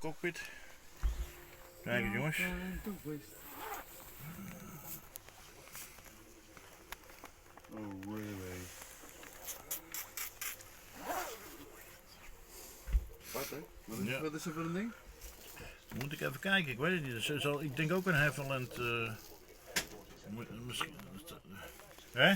cockpit. Kijk eens jongens. Oh really? Wat hè? Wat is er voor een ding? Moet ik even kijken, ik weet het niet. Ik denk ook een Havilland. Misschien. Hè?